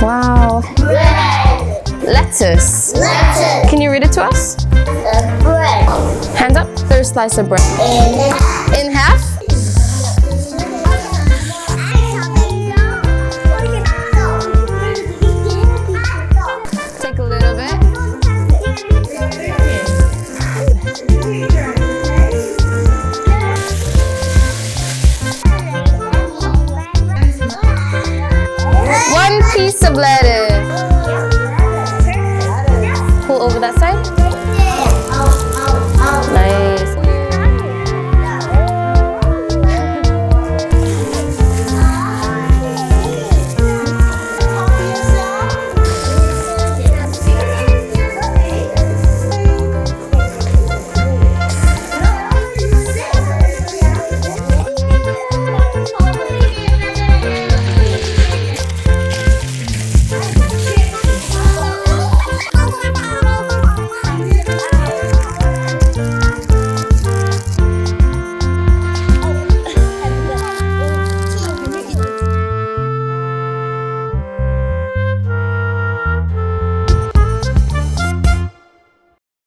Wow. Bread. Lettuce. Lettuce. Can you read it to us? Bread. Hands up. There's a slice of bread. In half? Take a little bit. One piece of lettuce.